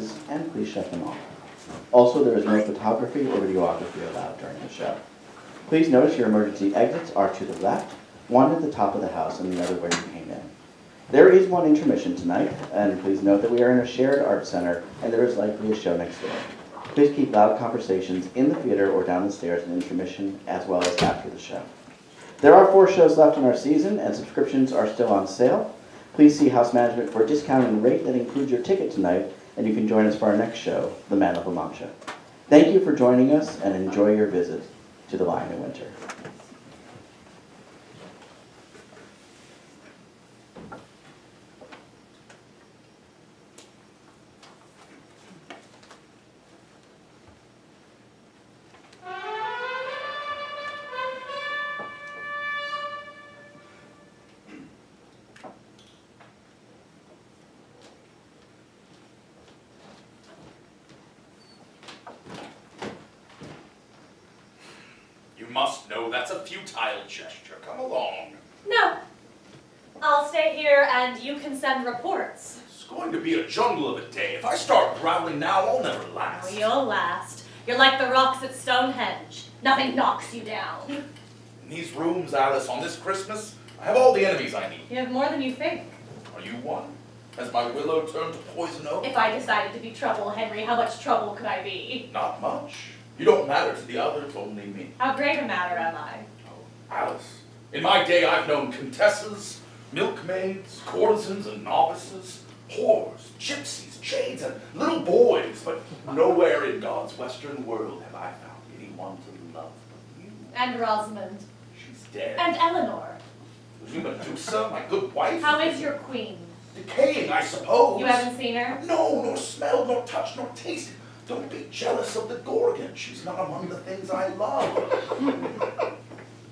devices, and please shut them off. Also, there is no photography or videography allowed during the show. Please notice your emergency exits are to the left, one at the top of the house and the other where you came in. There is one intermission tonight, and please note that we are in a shared art center and there is likely a show next door. Please keep loud conversations in the theater or down the stairs in intermission as well as after the show. There are 4 shows left in our season and subscriptions are still on sale. Please see house management for a discounted rate that includes your ticket tonight, and you can join us for our next show, The Man of La Mancha. Thank you for joining us and enjoy your visit to the Lion in Winter. You must know that's a futile gesture. Come along. No. I'll stay here and you can send reports. It's going to be a jungle of a day. If I start growling now, I'll never Oh, last. you'll last. You're like the rocks at Stonehenge. Nothing knocks you down. In these rooms, Alice, on this Christmas, I have all the enemies I need. You have more than you think. Are you one? Has my willow turned to poison oak? If I decided to be trouble, Henry, how much trouble could I be? Not much. You don't matter to the others, only me. How great a matter am I? Oh, Alice, in my day I've known contessas, milkmaids, courtesans and novices, whores, gypsies, jades, and little boys, but nowhere in God's western world have I found anyone to love but you. And Rosamond. She's dead. And Eleanor. You Medusa, my good wife? How is your queen? Decaying, I suppose. You haven't seen her? No, nor smelled, nor touched, nor tasted. Don't be jealous of the Gorgon. She's not among the things I love.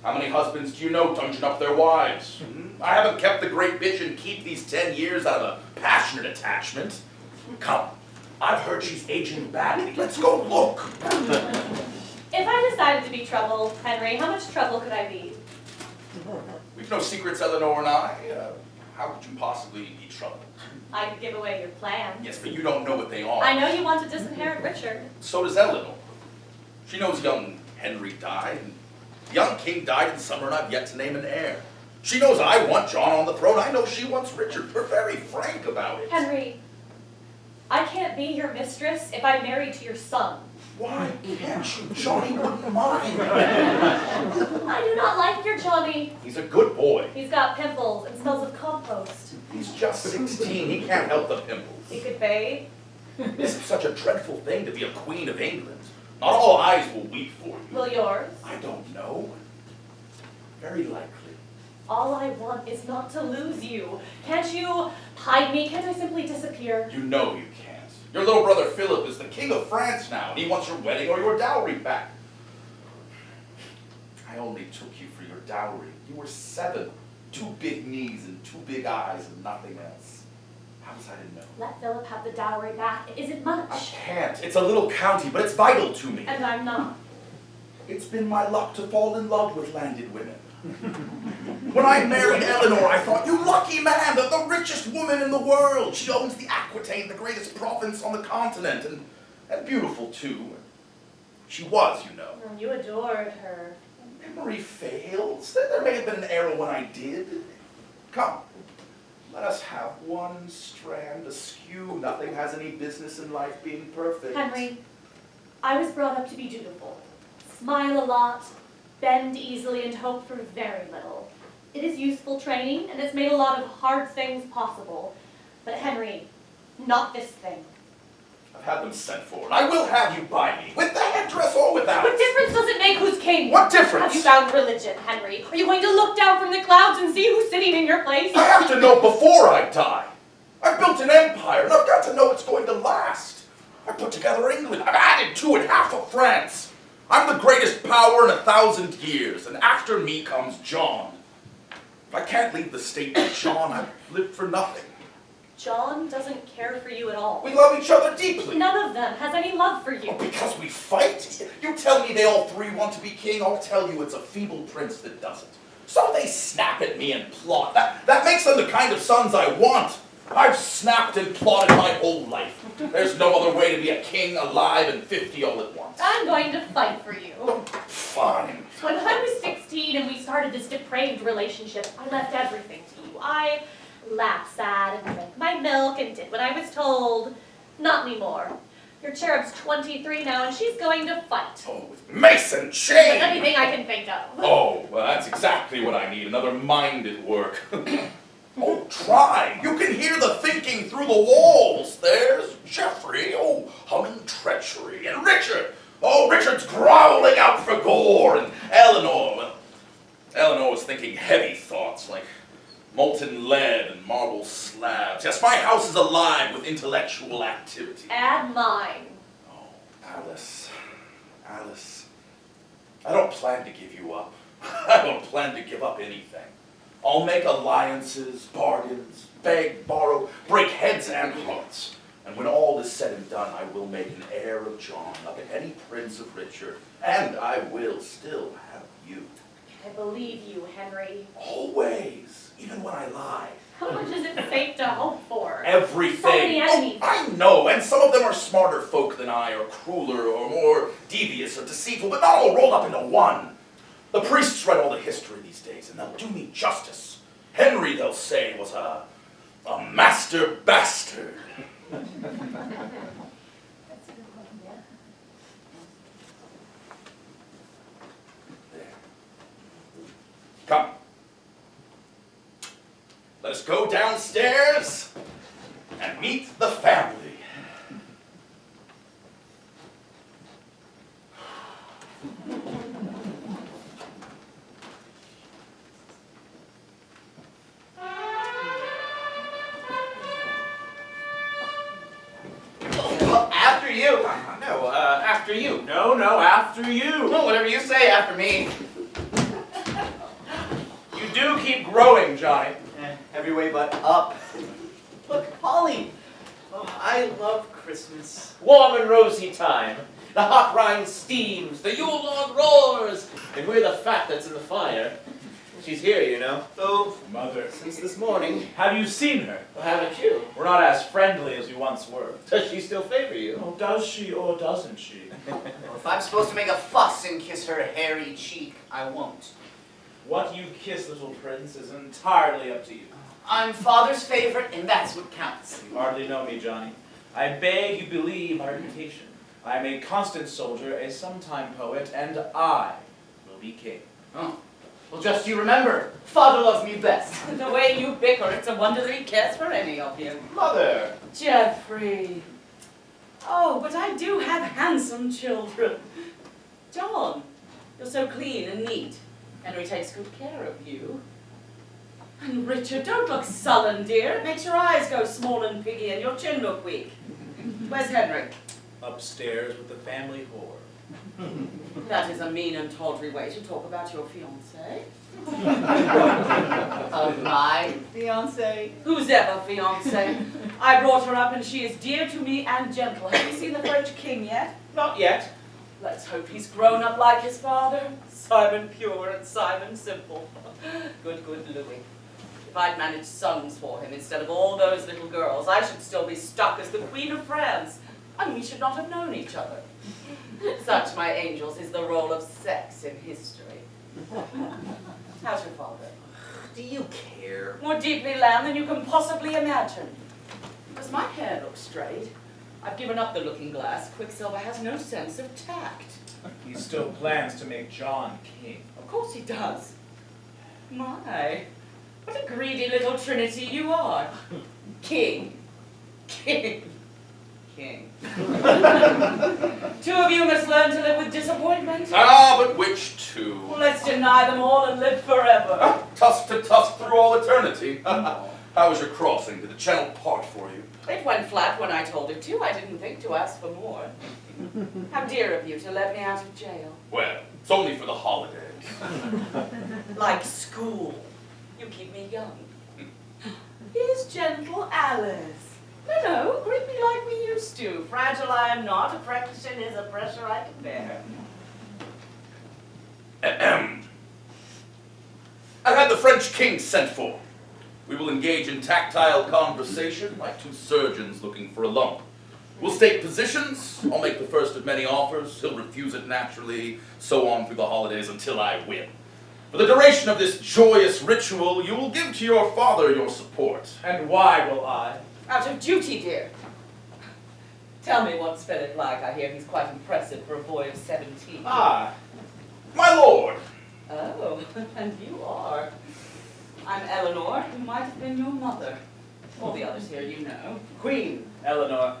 How many husbands do you know dungeon up their wives? I haven't kept the great bitch and keep these 10 years out of a passionate attachment. Come, I've heard she's aging badly. Let's go look. If I decided to be trouble, Henry, how much trouble could I be? We've no secrets, Eleanor and I. How could you possibly be troubled? I could give away your plan. Yes, but you don't know what they are. I know you want to disinherit Richard. So does Eleanor. She knows young Henry died, and the young king died in summer, and I've yet to name an heir. She knows I want John on the throne. I know she wants Richard. We're very frank about it. Henry, I can't be your mistress if I'm married to your son. Why can't you? Johnny wouldn't mind. I do not like your Johnny. He's a good boy. He's got pimples and smells of compost. He's just 16. He can't help the pimples. He could bathe. It's such a dreadful thing to be a queen of England. Not all eyes will weep for you. Will yours? I don't know. Very likely. All I want is not to lose you. Can't you hide me? Can't I simply disappear? You know you can't. Your little brother Philip is the king of France now, and he wants your wedding or your dowry back. I only took you for your dowry. You were 7, 2 big knees and 2 big eyes and nothing else. How was I to know? Let Philip have the dowry back. It isn't I much. can't. It's a little county, but it's vital to me. And I'm not. It's been my luck to fall in love with landed women. When I married Eleanor, I thought, you lucky man, the richest woman in the world. She owns the Aquitaine, the greatest province on the continent, and beautiful too. She was, you know. Oh, you adored her. Memory fails. There may have been an era when I did. Come, let us have one strand askew. Nothing has any business in life being perfect. Henry, I was brought up to be dutiful. Smile a lot, bend easily, and hope for very little. It is useful training, and it's made a lot of hard things possible. But Henry, not this thing. I've had them sent for, and I will have you by me, with the headdress or without. What difference does it make who's king? What difference? Have you found religion, Henry? Are you going to look down from the clouds and see who's sitting in your place? I have to know before I die. I've built an empire, and I've got to know it's going to last. I put together England. I've added to it half of France. I'm the greatest power in 1,000 years, and after me comes John. If I can't leave the state to John, I've lived for nothing. John doesn't care for you at all. We love each other deeply. None of them has any love for you. Oh, because we fight? You tell me they all 3 want to be king, I'll tell you it's a feeble prince that doesn't. So they snap at me and plot. That makes them the kind of sons I want. I've snapped and plotted my whole life. There's no other way to be a king, alive, and 50 all at once. I'm going to fight for you. Fine. When I was 16 and we started this depraved relationship, I left everything to you. I laughed sad and drank my milk and did what I was told. Not anymore. Your cherub's 23 now and she's going to fight. Oh, with mace and With chain! anything I can think of. Oh, well, that's exactly what I need. Another mind at work. Oh, try. You can hear the thinking through the walls. There's Geoffrey, oh, humming treachery. And Richard. Oh, Richard's growling out for gore. And Eleanor, well, Eleanor was thinking heavy thoughts like molten lead and marble slabs. Yes, my house is alive with intellectual activity. Add mine. Oh, Alice. Alice. I don't plan to give you up. I don't plan to give up anything. I'll make alliances, bargains, beg, borrow, break heads and hearts. And when all is said and done, I will make an heir of John, a petty prince of Richard, and I will still have you. I believe you, Henry. Always, even when I lie. How much is it safe to hope for? Everything. So many enemies. Oh, I know, and some of them are smarter folk than I, or crueler, or more devious or deceitful, but not all rolled up into one. The priests write all the history these days, and they'll do me justice. Henry, they'll say, was a master bastard. That's a good one, yeah. There. Come. Let us go downstairs and meet the family. After you. No, after you. No, after you. No, whatever you say after me. You do keep growing, Johnny. Every way but up. Look, Holly. Oh, I love Christmas. Warm and rosy time. The hot rind steams, the Yule log roars, and we're the fat that's in the fire. She's here, you know. Oh, Mother. since this morning. Have you seen her? Well, haven't you? We're not as friendly as we once were. Does she still favor you? Oh, does she or doesn't she? Well, if I'm supposed to make a fuss and kiss her hairy cheek, I won't. What you kiss, little prince, is entirely up to you. I'm father's favorite, and that's what counts. You hardly know me, Johnny. I beg you believe my reputation. I am a constant soldier, a sometime poet, and I will be king. Oh. Well, just you remember, father loves me best. The way you bicker, it's a wonder that he cares for any of you. Mother! Geoffrey. Oh, but I do have handsome children. John, you're so clean and neat. Henry takes good care of you. And Richard, don't look sullen, dear. It makes your eyes go small and piggy and your chin look weak. Where's Henry? Upstairs with the family whore. That is a mean and tawdry way to talk about your fiancée. Of my fiancé. Whose ever fiancée? I brought her up and she is dear to me and gentle. Have you seen the French king yet? Not yet. Let's hope he's grown up like his father. Simon pure and Simon simple. Good Louis. If I'd managed sons for him instead of all those little girls, I should still be stuck as the Queen of France, and we should not have known each other. Such, my angels, is the role of sex in history. How's your father? Do you care? More deeply lamb than you can possibly imagine. Does my hair look straight? I've given up the looking glass. Quicksilver has no sense of tact. He still plans to make John king. Of course he does. My, what a greedy little trinity you are. King. King. King. Two of you must learn to live with disappointment. Ah, but which two? Well, let's deny them all and live forever. Tusk to tusk through all eternity. How was your crossing? Did the channel part for you? It went flat when I told it to. I didn't think to ask for more. How dear of you to let me out of jail. Well, it's only for the holidays. Like school. You keep me young. Here's gentle Alice. No, greet me like we used to. Fragile I am not. Affection is a pressure I can bear. Ahem. I've had the French king sent for. We will engage in tactile conversation like two surgeons looking for a lump. We'll state positions. I'll make the first of many offers. He'll refuse it naturally, so on through the holidays until I win. For the duration of this joyous ritual, you will give to your father your support. And why will I? Out of duty, dear. Tell me what's Philip like. I hear he's quite impressive for a boy of 17. Ah, My lord! Oh, and you are. I'm Eleanor, who might have been your mother. All the others here you know. Queen Eleanor,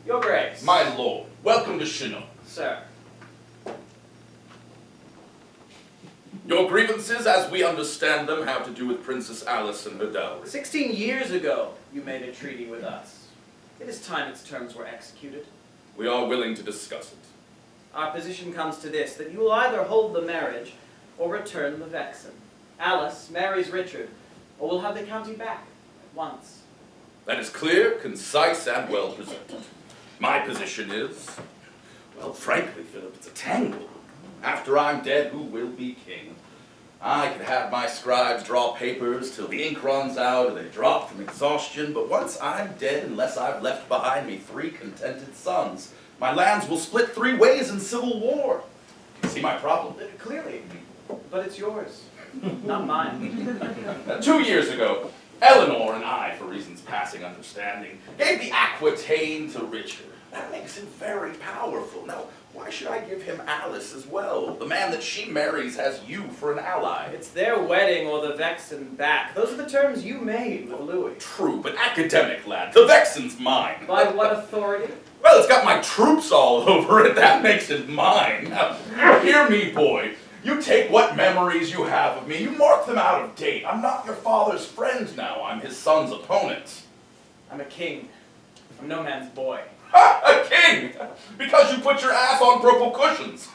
your grace. My lord, welcome to Chinon. Sir. Your grievances, as we understand them, have to do with Princess Alice and her dowry. 16 years ago, you made a treaty with us. It is time its terms were executed. We are willing to discuss it. Our position comes to this, that you will either hold the marriage or return the vexen. Alice marries Richard, or we'll have the county back at once. That is clear, concise, and well presented. My position is, well, frankly, Philip, it's a tangle. After I'm dead, who will be king? I could have my scribes draw papers till the ink runs out or they drop from exhaustion, but once I'm dead, unless I've left behind me 3 contented sons, my lands will split 3 ways in civil war. You see my problem? Clearly, but it's yours, not mine. 2 years ago, Eleanor and I, for reasons passing understanding, gave the Aquitaine to Richard. That makes him very powerful. Now, why should I give him Alice as well? The man that she marries has you for an ally. It's their wedding or the vexen back. Those are the terms you made with Louis. True, but academic lad, the vexen's mine. By what authority? Well, it's got my troops all over it. That makes it mine. Now, hear me, boy. You take what memories you have of me, you mark them out of date. I'm not your father's friend now. I'm his son's opponent. I'm a king. I'm no man's boy. Ha! A king! Because you put your ass on purple cushions.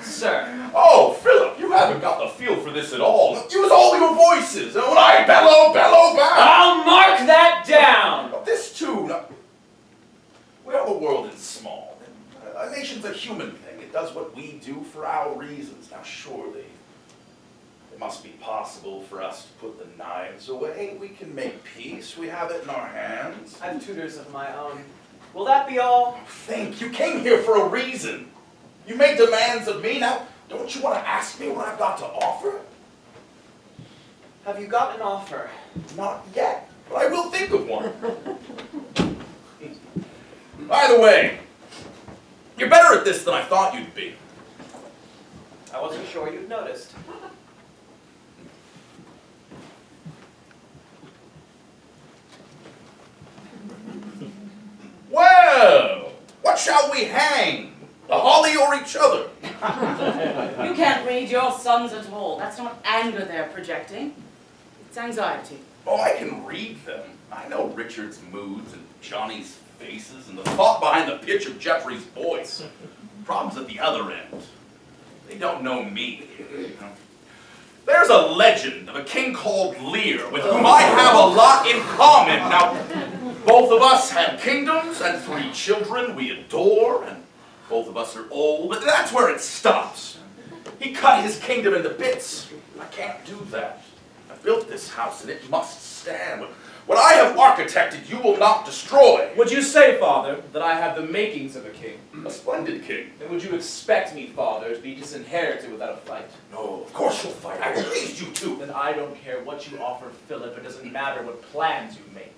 Sir. Oh, Philip, you haven't got the feel for this at all. Use all your voices. And when I bellow, bellow back. I'll mark that down! This too. Now, well, the world is small. A nation's a human thing. It does what we do for our reasons. Now, surely, it must be possible for us to put the knives away. We can make peace. We have it in our hands. I have tutors of my own. Will that be all? Think. You came here for a reason. You made demands of me. Now, don't you want to ask me what I've got to offer? Have you got an offer? Not yet, but I will think of one. By the way, you're better at this than I thought you'd be. I wasn't sure you'd noticed. Well, what shall we hang? The holly or each other? You can't read your sons at all. That's not anger they're projecting. It's anxiety. Oh, I can read them. I know Richard's moods and Johnny's faces and the thought behind the pitch of Jeffrey's voice. Problem's at the other end. They don't know me. There's a legend of a king called Lear with whom I have a lot in common. Now, both of us have kingdoms and 3 children we adore, and both of us are old, but that's where it stops. He cut his kingdom into bits. I can't do that. I built this house and it must stand. What I have architected, you will not destroy. Would you say, Father, that I have the makings of a king? A splendid king. Then would you expect me, Father, to be disinherited without a fight? No, of course you'll fight. I raised you to. Then I don't care what you offer, Philip. It doesn't matter what plans you make.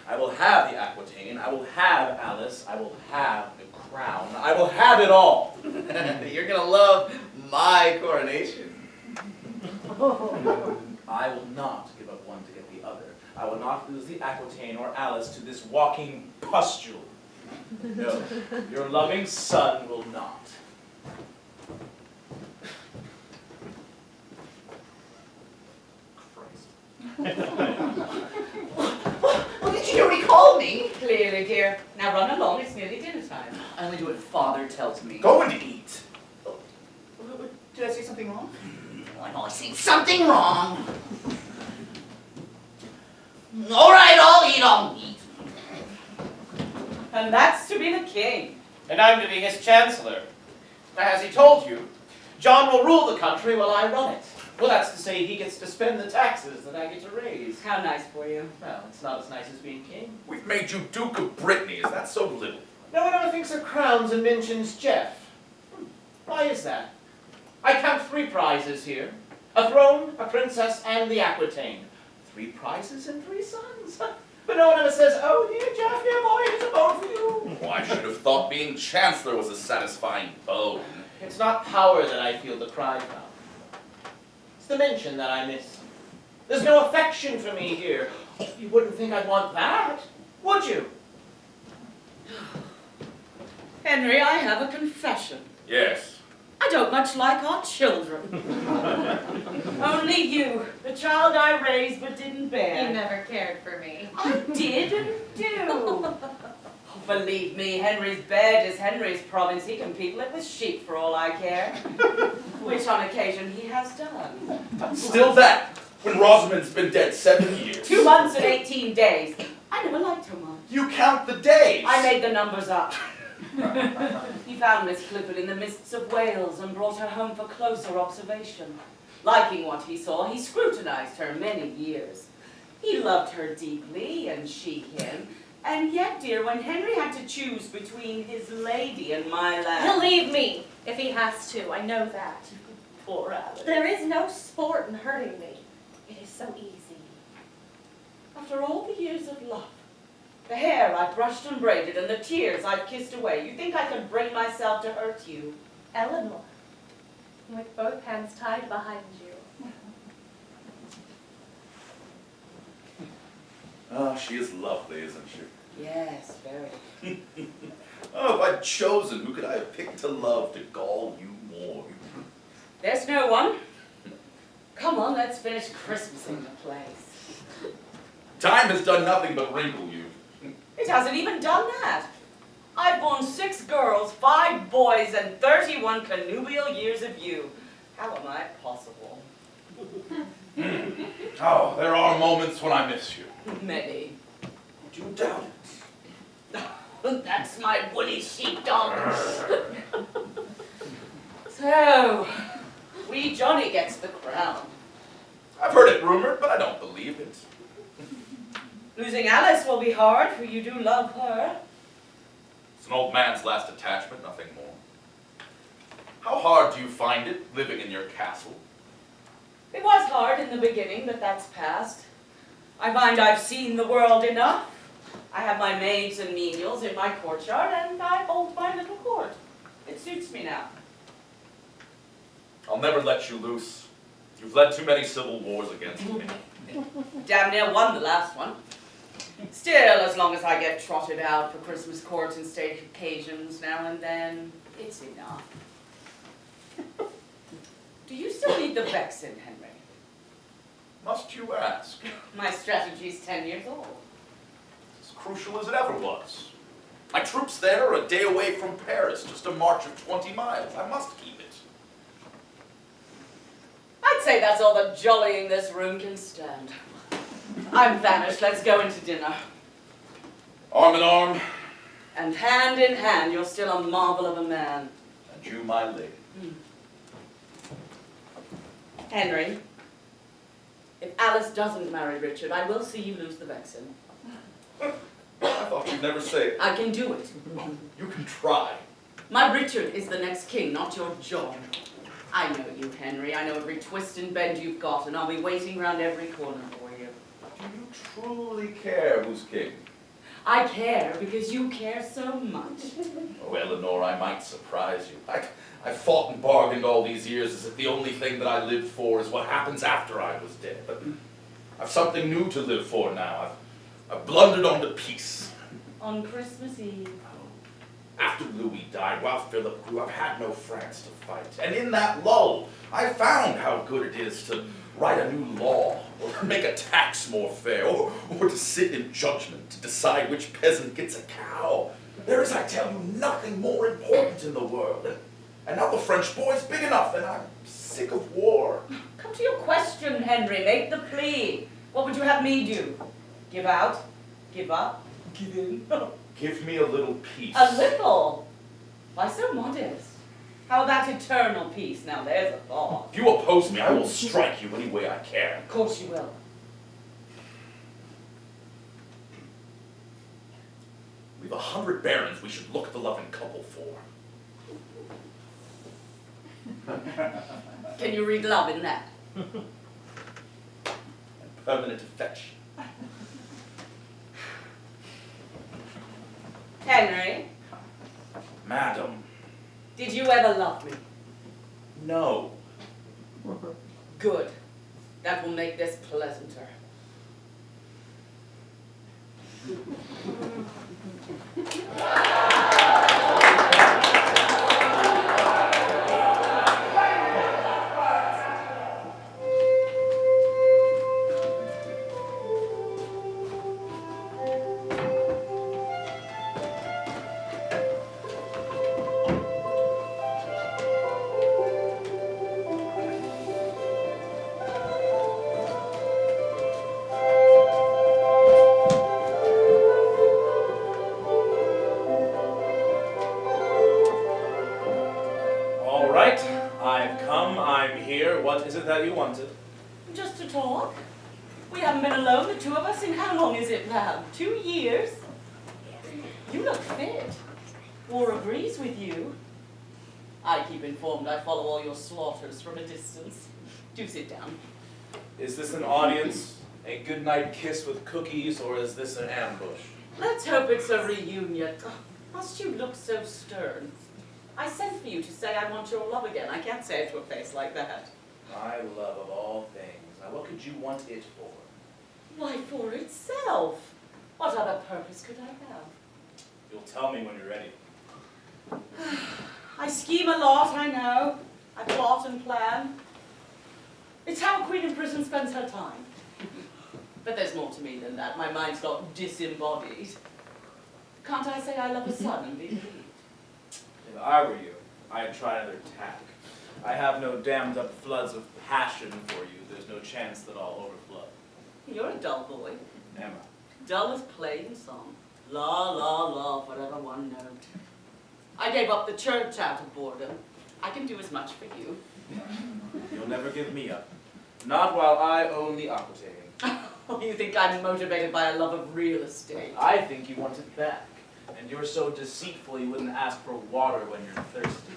I will have the Aquitaine. I will have Alice. I will have the crown. I will have it all. You're gonna love my coronation. I will not give up one to get the other. I will not lose the Aquitaine or Alice to this walking pustule. No, your loving son will not. Well, did you recall me? Clearly, dear. Now run along. It's nearly dinner time. I only do what father tells me. Go and eat. Did I say something wrong? I know I say something wrong. All right, I'll eat. And that's to be the king. And I'm to be his chancellor. As he told you, John will rule the country while I run it. Well, that's to say he gets to spend the taxes that I get to raise. How nice for you. Well, it's not as nice as being king. We've made you Duke of Brittany. Is that so little? No one ever thinks of crowns and mentions Jeff. Why is that? I count 3 prizes here. A throne, a princess, and the Aquitaine. 3 prizes and 3 sons. But no one ever says, oh, here, Jeff, here, boy, here's a bone for you. Oh, I should have thought being chancellor was a satisfying bone. It's not power that I feel the cry about. It's the mention that I miss. There's no affection for me here. You wouldn't think I'd want that, would you? Henry, I have a confession. Yes. I don't much like our children. Only you, the child I raised but didn't bear. You never cared for me. I did and do. Oh, believe me, Henry's bed is Henry's province. He can people it with sheep for all I care. Which on occasion he has done. Still that, when Rosamond's been dead 7 years. 2 months and 18 days. I never liked her much. You count the days. I made the numbers up. He found Miss Clifford in the mists of Wales and brought her home for closer observation. Liking what he saw, he scrutinized her many years. He loved her deeply, and she him. And yet, dear, when Henry had to choose between his lady and my lad... He'll leave me if he has to, I know that. Poor Alice. There is no sport in hurting me. It is so easy. After all the years of love, the hair I brushed and braided, and the tears I've kissed away, you think I could bring myself to hurt you? Eleanor, with both hands tied behind you. Oh, she is lovely, isn't she? Yes, very. Oh, if I'd chosen, who could I have picked to love to gall you more? There's no one. Come on, let's finish Christmasing the place. Time has done nothing but wrinkle you. It hasn't even done that. I've borne 6 girls, 5 boys, and 31 connubial years of you. How am I possible? Oh, there are moments when I miss you. Many. Would you doubt it? That's my woolly sheepdog. So, wee Johnny gets the crown. I've heard it rumored, but I don't believe it. Losing Alice will be hard, for you do love her. It's an old man's last attachment, nothing more. How hard do you find it, living in your castle? It was hard in the beginning, but that's past. I find I've seen the world enough. I have my maids and menials in my courtyard, and I hold my little court. It suits me now. I'll never let you loose. You've led too many civil wars against me. Damn near won the last one. Still, as long as I get trotted out for Christmas court and state occasions now and then, it's enough. Do you still need the Vexen, Henry? Must you ask? My strategy's 10 years old. As crucial as it ever was. My troops there are a day away from Paris, just a march of 20 miles. I must keep it. I'd say that's all the jollying this room can stand. I'm famished. Let's go into dinner. Arm in arm, And hand in hand, you're still a marvel of a man. and you my lady. Henry, if Alice doesn't marry Richard, I will see you lose the Vexen. I thought you'd never say it. I can do it. You can try. My Richard is the next king, not your John. I know you, Henry. I know every twist and bend you've got, and I'll be waiting round every corner for you. Do you truly care who's king? I care because you care so much. Oh, Eleanor, I might surprise you. I fought and bargained all these years as if the only thing that I lived for is what happens after I was dead. But I've something new to live for now. I've blundered onto peace. On Christmas Eve. After Louis died, while Philip grew, I've had no France to fight. And in that lull, I found how good it is to write a new law, or make a tax more fair, or to sit in judgment to decide which peasant gets a cow. There is, I tell you, nothing more important in the world. And now the French boy's big enough, and I'm sick of war. Come to your question, Henry. Make the plea. What would you have me do? Give out? Give up? Give in? Give me a little peace. A little? Why so modest? How about eternal peace? Now there's a thought. If you oppose me, I will strike you any way I can. Of course you will. We've 100 barons we should look the loving couple for. Can you read love in that? And permanent affection. Henry, Madam, did you ever love me? no. Good. That will make this pleasanter. All right, I've come, I'm here. What is it that you wanted? Just to talk. We haven't been alone, the two of us, in how long is it now? 2 years? You look fit. War agrees with you. I keep informed I follow all your slaughters from a distance. Do sit down. Is this an audience, a goodnight kiss with cookies, or is this an ambush? Let's hope it's a reunion. Oh, must you look so stern? I sent for you to say I want your love again. I can't say it to a face like that. My love of all things. Now, what could you want it for? Why, for itself. What other purpose could I have? You'll tell me when you're ready. I scheme a lot, I know. I plot and plan. It's how a queen in prison spends her time. But there's more to me than that. My mind's not disembodied. Can't I say I love a son and be relieved? If I were you, I'd try another tack. I have no dammed up floods of passion for you. There's no chance that I'll overflow. You're a dull boy. Am I? Dull as plain song. La, la, la, forever one note. I gave up the church out of boredom. I can do as much for you. You'll never give me up. Not while I own the Aquitaine. Oh, you think I'm motivated by a love of real estate? I think you want it back. And you're so deceitful you wouldn't ask for water when you're thirsty.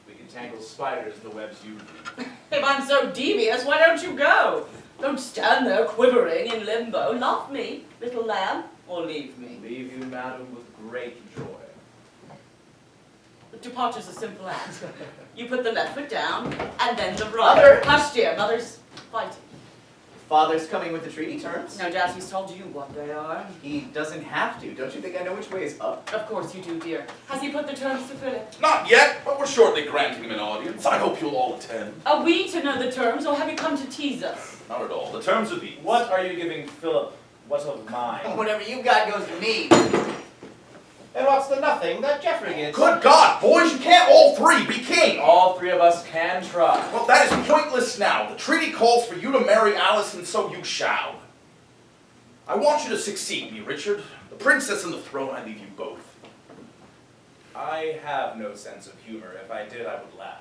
We can tangle spiders in the webs you do. If I'm so devious, why don't you go? Don't stand there quivering in limbo. Love me, little lamb, or leave me. Leave you, madam, with great joy. The departure's a simple act. You put the left foot down, and then the right. Mother! Hush, dear, mother's fighting. Father's coming with the treaty terms? No doubt he's told you what they are. He doesn't have to. Don't you think I know which way is up? Of course you do, dear. Has he put the terms to Philip? Not yet, but we're shortly granting him an audience. I hope you'll all attend. Are we to know the terms, or have you come to tease us? Not at all. The terms are these. What are you giving Philip? What of mine? Whatever you got goes to me. And what's the nothing that Geoffrey gets? Good God, boys, you can't all three be king. All three of us can try. Well, that is pointless now. The treaty calls for you to marry Alice, and so you shall. I want you to succeed me, Richard. The princess and the throne, I leave you both. I have no sense of humor. If I did, I would laugh.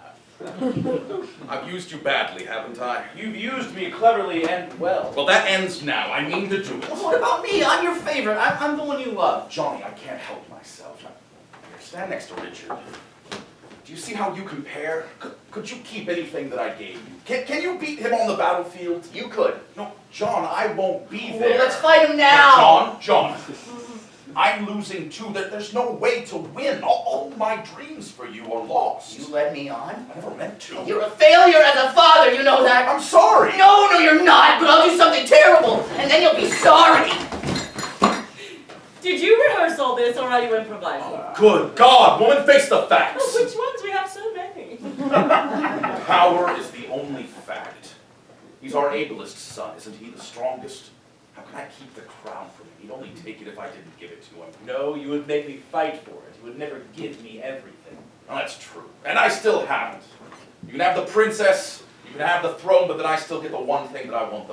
I've used you badly, haven't I? You've used me cleverly and well. Well, that ends now. I mean to do it. Well, what about me? I'm your favorite. I'm the one you love. Johnny, I can't help myself. Now, here, stand next to Richard. Do you see how you compare? Could you keep anything that I gave you? Can you beat him on the battlefield? You could. No, John, I won't be Well, there. let's fight him now. John, I'm losing too. There's no way to win. All my dreams for you are lost. You led me on. I never meant to. You're a failure as a father, you know that. I'm sorry. No, you're not, but I'll do something terrible, and then you'll be sorry. Did you rehearse all this, or are you improvising? Good God, woman, face the facts. Oh, which ones? We have so many. Power is the only fact. He's our ablest son, isn't he? The strongest. How can I keep the crown from him? He'd only take it if I didn't give it to him. No, you would make me fight for it. You would never give me everything. Well, that's true. And I still haven't. You can have the princess, you can have the throne, but then I still get the one thing that I want the